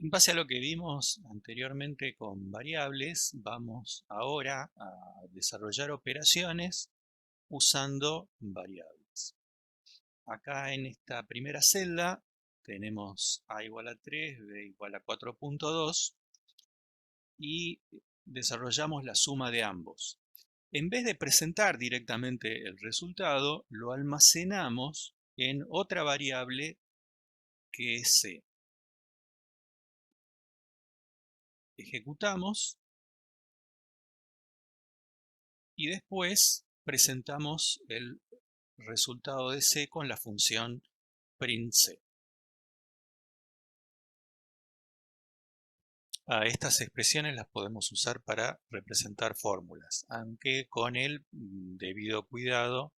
En base a lo que vimos anteriormente con variables, vamos ahora a desarrollar operaciones usando variables. Acá en esta primera celda tenemos a igual a 3, b igual a 4.2 y desarrollamos la suma de ambos. En vez de presentar directamente el resultado, lo almacenamos en otra variable que es c. Ejecutamos y después presentamos el resultado de c con la función printc. Estas expresiones las podemos usar para representar fórmulas, aunque con el debido cuidado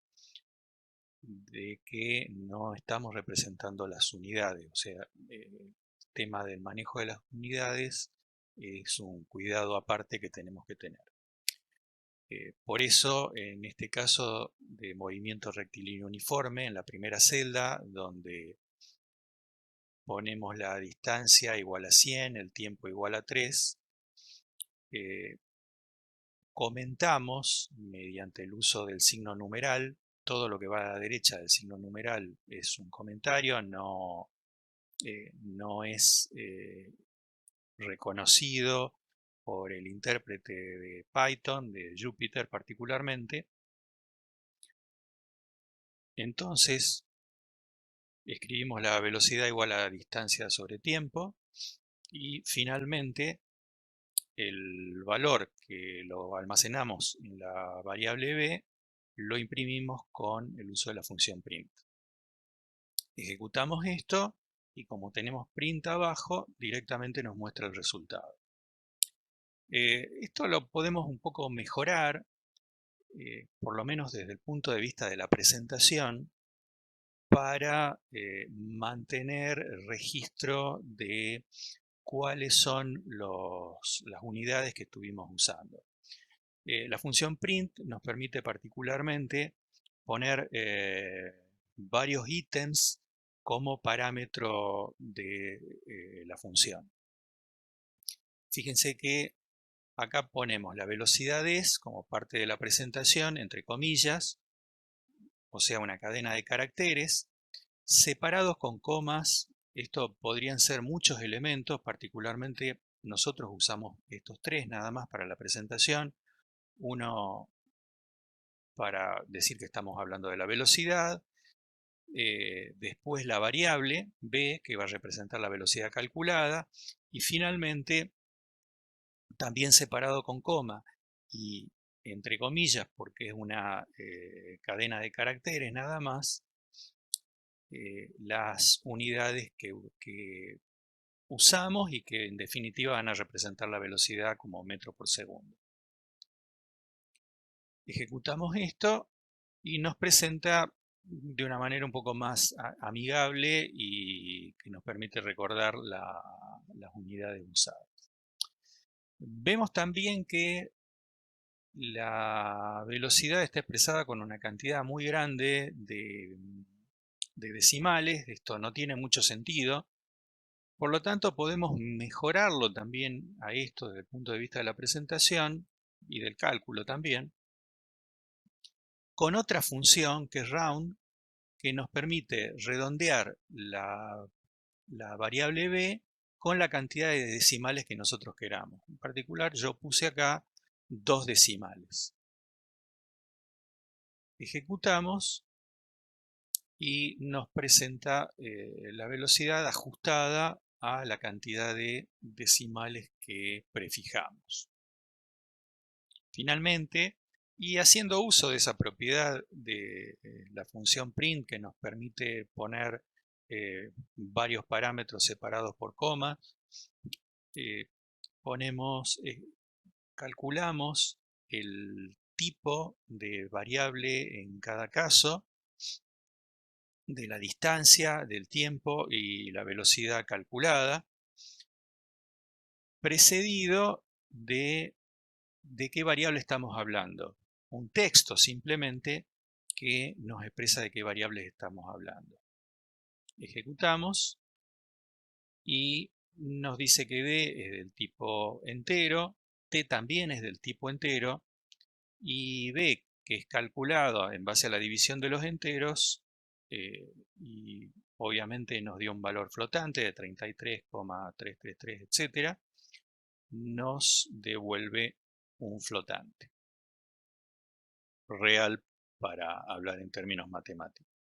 de que no estamos representando las unidades. O sea, el tema del manejo de las unidades es un cuidado aparte que tenemos que tener. Por eso, en este caso de movimiento rectilíneo uniforme, en la primera celda, donde ponemos la distancia igual a 100, el tiempo igual a 3, comentamos mediante el uso del signo numeral. Todo lo que va a la derecha del signo numeral es un comentario, no es reconocido por el intérprete de Python, de Jupyter particularmente. Entonces, escribimos la velocidad igual a distancia sobre tiempo y finalmente el valor que lo almacenamos en la variable b lo imprimimos con el uso de la función print. Ejecutamos esto y como tenemos print abajo, directamente nos muestra el resultado. Esto lo podemos un poco mejorar, por lo menos desde el punto de vista de la presentación, para mantener registro de cuáles son las unidades que estuvimos usando. La función print nos permite particularmente poner varios ítems como parámetro de la función. Fíjense que acá ponemos la velocidad es como parte de la presentación, entre comillas, o sea, una cadena de caracteres, separados con comas. Esto podrían ser muchos elementos, particularmente nosotros usamos estos tres nada más para la presentación. Uno para decir que estamos hablando de la velocidad, después la variable b, que va a representar la velocidad calculada, y finalmente, también separado con coma y entre comillas, porque es una cadena de caracteres nada más, las unidades que usamos y que en definitiva van a representar la velocidad como metro por segundo. Ejecutamos esto y nos presenta de una manera un poco más amigable y que nos permite recordar las unidades usadas. Vemos también que la velocidad está expresada con una cantidad muy grande de decimales. Esto no tiene mucho sentido. Por lo tanto, podemos mejorarlo también a esto desde el punto de vista de la presentación y del cálculo también, con otra función que es round, que nos permite redondear la variable b con la cantidad de decimales que nosotros queramos. En particular, yo puse acá 2 decimales. Ejecutamos y nos presenta la velocidad ajustada a la cantidad de decimales que prefijamos. Finalmente, y haciendo uso de esa propiedad de la función print que nos permite poner varios parámetros separados por comas, calculamos el tipo de variable en cada caso, de la distancia, del tiempo y la velocidad calculada, precedido de qué variable estamos hablando. Un texto simplemente que nos expresa de qué variables estamos hablando. Ejecutamos y nos dice que D es del tipo entero, T también es del tipo entero, y B, que es calculado en base a la división de los enteros, y obviamente nos dio un valor flotante de 33,333, etc., nos devuelve un flotante real para hablar en términos matemáticos.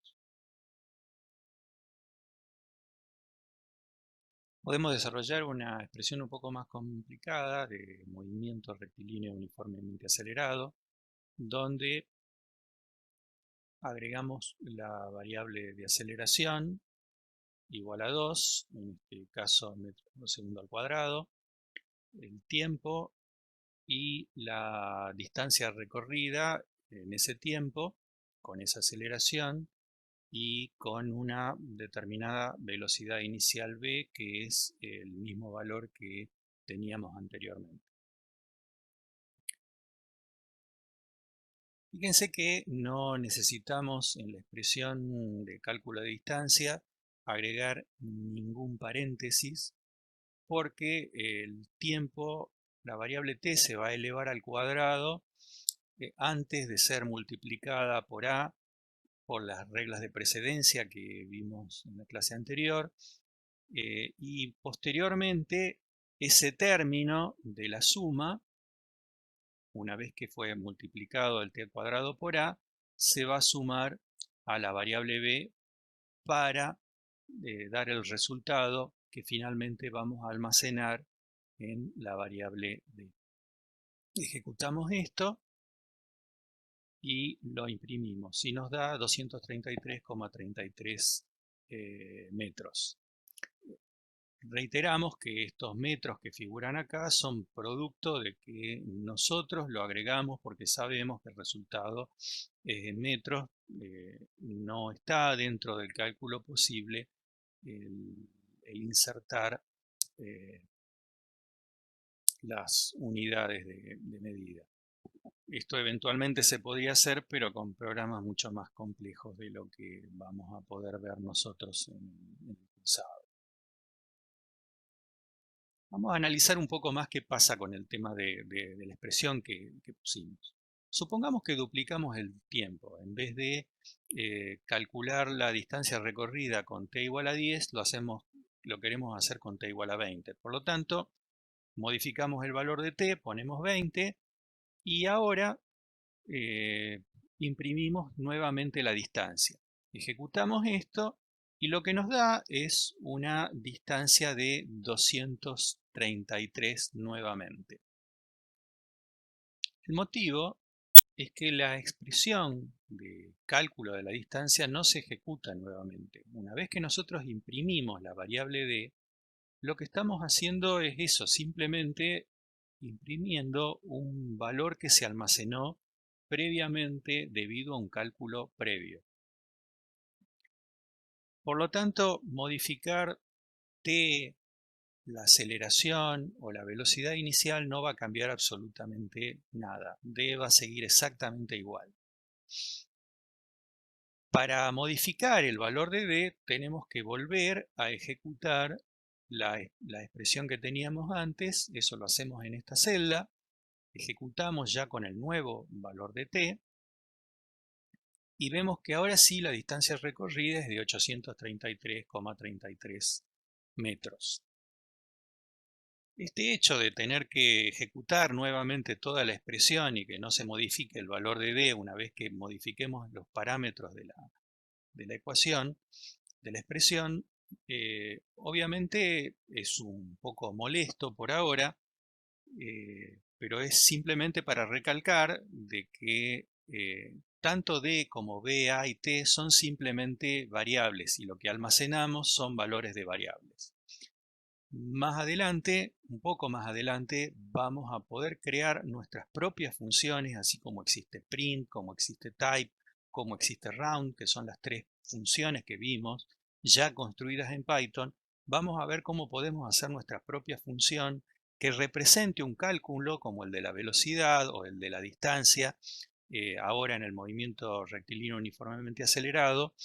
Podemos desarrollar una expresión un poco más complicada de movimiento rectilíneo uniformemente acelerado, donde agregamos la variable de aceleración igual a 2, en este caso metros por segundo al cuadrado, el tiempo y la distancia recorrida en ese tiempo con esa aceleración y con una determinada velocidad inicial v, que es el mismo valor que teníamos anteriormente. Fíjense que no necesitamos en la expresión de cálculo de distancia agregar ningún paréntesis, porque el tiempo, la variable t, se va a elevar al cuadrado antes de ser multiplicada por a, por las reglas de precedencia que vimos en la clase anterior, y posteriormente ese término de la suma, una vez que fue multiplicado el t al cuadrado por a, se va a sumar a la variable b para dar el resultado que finalmente vamos a almacenar en la variable b. Ejecutamos esto y lo imprimimos y nos da 233,33 metros. Reiteramos que estos metros que figuran acá son producto de que nosotros lo agregamos porque sabemos que el resultado es en metros. No está dentro del cálculo posible el insertar las unidades de medida. Esto eventualmente se podría hacer, pero con programas mucho más complejos de lo que vamos a poder ver nosotros en el cursado. Vamos a analizar un poco más qué pasa con el tema de la expresión que pusimos. Supongamos que duplicamos el tiempo. En vez de calcular la distancia recorrida con t igual a 10, lo queremos hacer con t igual a 20. Por lo tanto, modificamos el valor de t, ponemos 20 y ahora imprimimos nuevamente la distancia. Ejecutamos esto y lo que nos da es una distancia de 233 nuevamente. El motivo es que la expresión de cálculo de la distancia no se ejecuta nuevamente. Una vez que nosotros imprimimos la variable d, lo que estamos haciendo es eso, simplemente imprimiendo un valor que se almacenó previamente debido a un cálculo previo. Por lo tanto, modificar t, la aceleración o la velocidad inicial no va a cambiar absolutamente nada. D va a seguir exactamente igual. Para modificar el valor de D tenemos que volver a ejecutar la expresión que teníamos antes. Eso lo hacemos en esta celda. Ejecutamos ya con el nuevo valor de t y vemos que ahora sí la distancia recorrida es de 833,33 metros. Este hecho de tener que ejecutar nuevamente toda la expresión y que no se modifique el valor de d una vez que modifiquemos los parámetros de la ecuación, de la expresión, obviamente es un poco molesto por ahora, pero es simplemente para recalcar de que tanto d como b, a y t son simplemente variables y lo que almacenamos son valores de variables. Más adelante, un poco más adelante, vamos a poder crear nuestras propias funciones, así como existe print, como existe type, como existe round, que son las tres funciones que vimos ya construidas en Python. Vamos a ver cómo podemos hacer nuestra propia función que represente un cálculo como el de la velocidad o el de la distancia, ahora en el movimiento rectilíneo uniformemente acelerado,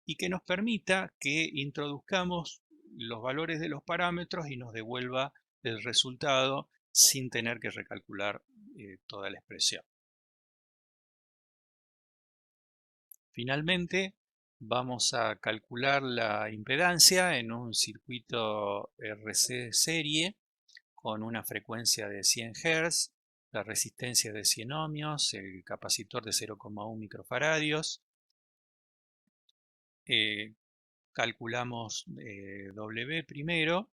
y que nos permita que introduzcamos los valores de los parámetros y nos devuelva el resultado sin tener que recalcular toda la expresión. Finalmente, vamos a calcular la impedancia en un circuito RC serie con una frecuencia de 100 Hz, la resistencia de 100 ohmios, el capacitor de 0,1 microfaradios. Calculamos W primero,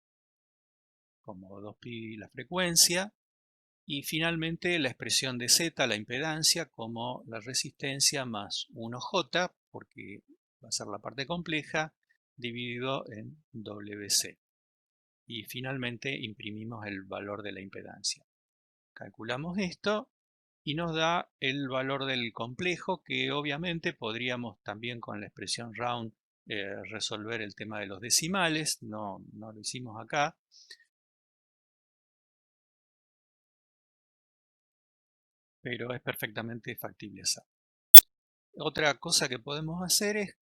como 2pi la frecuencia, y finalmente la expresión de Z, la impedancia, como la resistencia más 1J, porque va a ser la parte compleja, dividido en WC. Y finalmente imprimimos el valor de la impedancia. Calculamos esto y nos da el valor del complejo, que obviamente podríamos también con la expresión round resolver el tema de los decimales. No lo hicimos acá. Pero es perfectamente factible hacer. Otra cosa que podemos hacer es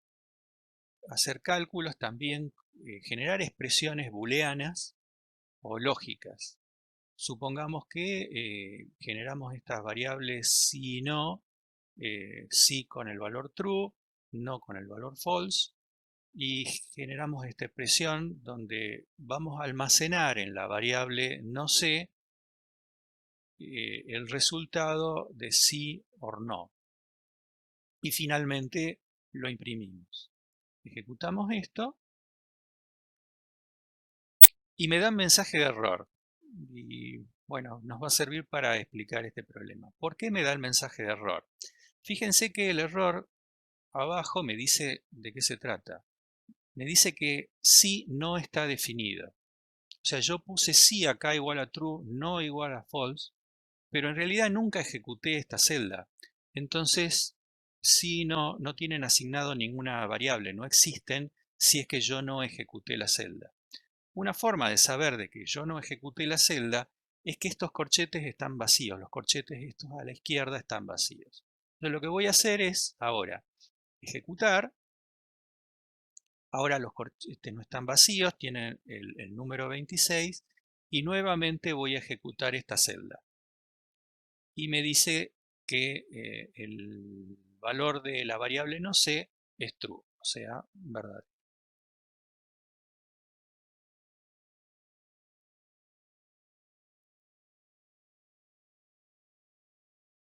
hacer cálculos también, generar expresiones booleanas o lógicas. Supongamos que generamos estas variables sí y no, sí con el valor true, no con el valor false, y generamos esta expresión donde vamos a almacenar en la variable no sé el resultado de sí o no. Y finalmente lo imprimimos. Ejecutamos esto y me da un mensaje de error. Y bueno, nos va a servir para explicar este problema. ¿Por qué me da el mensaje de error? Fíjense que el error abajo me dice de qué se trata. Me dice que sí no está definido. O sea, yo puse sí acá igual a true, no igual a false, pero en realidad nunca ejecuté esta celda. Entonces, sí no tienen asignado ninguna variable, no existen si es que yo no ejecuté la celda. Una forma de saber de que yo no ejecuté la celda es que estos corchetes están vacíos, los corchetes estos a la izquierda están vacíos. Entonces lo que voy a hacer es ahora ejecutar. Ahora los corchetes no están vacíos, tienen el número 26 y nuevamente voy a ejecutar esta celda. Y me dice que el valor de la variable no sé es true, o sea, verdad.